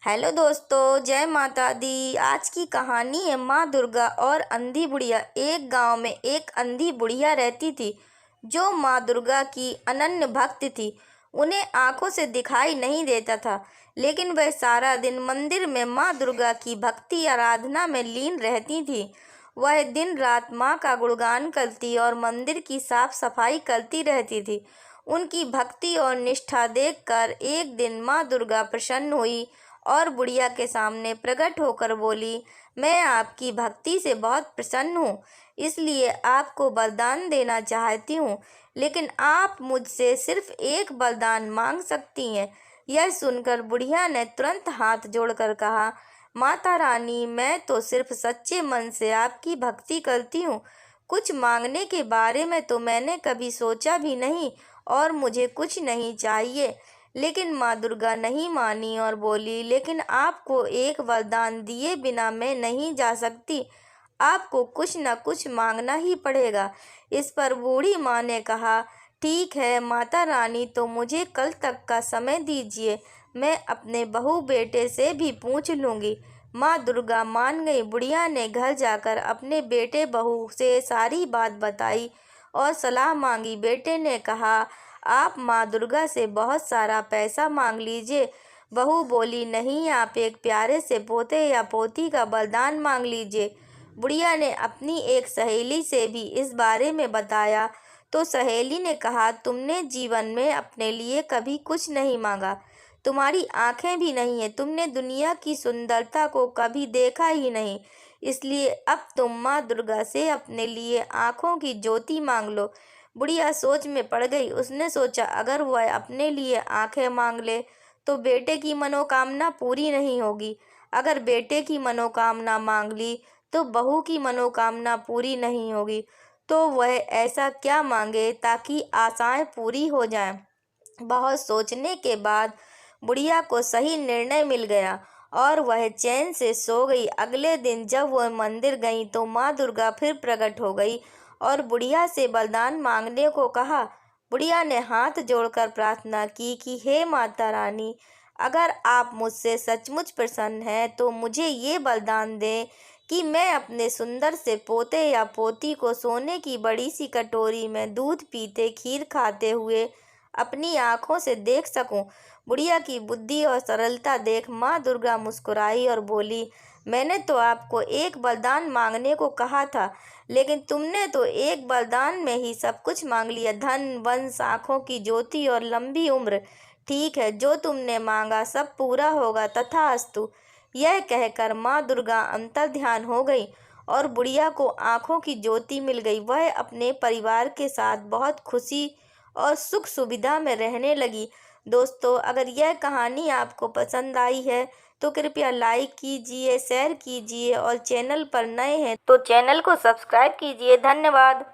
Hello दोस्तों, जय माता दी। आज की कहानी है माँ दुर्गा और अंधी बुढ़िया। एक गांव में एक अंधी बुढ़िया रहती थी जो माँ दुर्गा की अनन्य भक्त थी। उन्हें आंखों से दिखाई नहीं देता था, लेकिन वह सारा दिन मंदिर में माँ दुर्गा की भक्ति आराधना में लीन रहती थी। वह दिन रात माँ का गुणगान करती और मंदिर की साफ सफाई करती रहती थी। उनकी भक्ति और निष्ठा देखकर एक दिन माँ दुर्गा प्रसन्न हुई और बुढ़िया के सामने प्रकट होकर बोली, मैं आपकी भक्ति से बहुत प्रसन्न हूँ, इसलिए आपको वरदान देना चाहती हूँ, लेकिन आप मुझसे सिर्फ एक वरदान मांग सकती हैं। यह सुनकर बुढ़िया ने तुरंत हाथ जोड़कर कहा, माता रानी, मैं तो सिर्फ सच्चे मन से आपकी भक्ति करती हूँ। कुछ मांगने के बारे में तो मैंने कभी सोचा भी नहीं और मुझे कुछ नहीं चाहिए। लेकिन माँ दुर्गा नहीं मानी और बोली, लेकिन आपको एक वरदान दिए बिना मैं नहीं जा सकती। आपको कुछ न कुछ मांगना ही पड़ेगा। इस पर बूढ़ी माँ ने कहा, ठीक है माता रानी, तो मुझे कल तक का समय दीजिए, मैं अपने बहू बेटे से भी पूछ लूँगी। माँ दुर्गा मान गई। बुढ़िया ने घर जाकर अपने बेटे बहू से सारी बात बताई और सलाह मांगी। बेटे ने कहा, आप माँ दुर्गा से बहुत सारा पैसा मांग लीजिए। बहू बोली, नहीं, आप एक प्यारे से पोते या पोती का वरदान मांग लीजिए। बुढ़िया ने अपनी एक सहेली से भी इस बारे में बताया तो सहेली ने कहा, तुमने जीवन में अपने लिए कभी कुछ नहीं मांगा, तुम्हारी आंखें भी नहीं है, तुमने दुनिया की सुंदरता को कभी देखा ही नहीं, इसलिए अब तुम माँ दुर्गा से अपने लिए आंखों की ज्योति मांग लो। बुढ़िया सोच में पड़ गई। उसने सोचा, अगर वह अपने लिए आंखें मांग ले तो बेटे की मनोकामना पूरी नहीं होगी, अगर बेटे की मनोकामना मांग ली तो बहू की मनोकामना पूरी नहीं होगी, तो वह ऐसा क्या मांगे ताकि आशाएं पूरी हो जाएं। बहुत सोचने के बाद बुढ़िया को सही निर्णय मिल गया और वह चैन से सो गई। अगले दिन जब वह मंदिर गई तो माँ दुर्गा फिर प्रकट हो गई और बुढ़िया से वरदान मांगने को कहा। बुढ़िया ने हाथ जोड़कर प्रार्थना की कि हे माता रानी, अगर आप मुझसे सचमुच प्रसन्न हैं तो मुझे ये वरदान दें कि मैं अपने सुंदर से पोते या पोती को सोने की बड़ी सी कटोरी में दूध पीते, खीर खाते हुए अपनी आंखों से देख सकूं। बुढ़िया की बुद्धि और सरलता देख माँ दुर्गा मुस्कुराई और बोली, मैंने तो आपको एक वरदान मांगने को कहा था, लेकिन तुमने तो एक वरदान में ही सब कुछ मांग लिया, धन, वंश, आंखों की ज्योति और लंबी उम्र। ठीक है, जो तुमने मांगा सब पूरा होगा, तथास्तु। यह कहकर माँ दुर्गा अंतर्ध्यान हो गई और बुढ़िया को आंखों की ज्योति मिल गई। वह अपने परिवार के साथ बहुत खुशी और सुख सुविधा में रहने लगी। दोस्तों, अगर यह कहानी आपको पसंद आई है तो कृपया लाइक कीजिए, शेयर कीजिए और चैनल पर नए हैं तो चैनल को सब्सक्राइब कीजिए। धन्यवाद।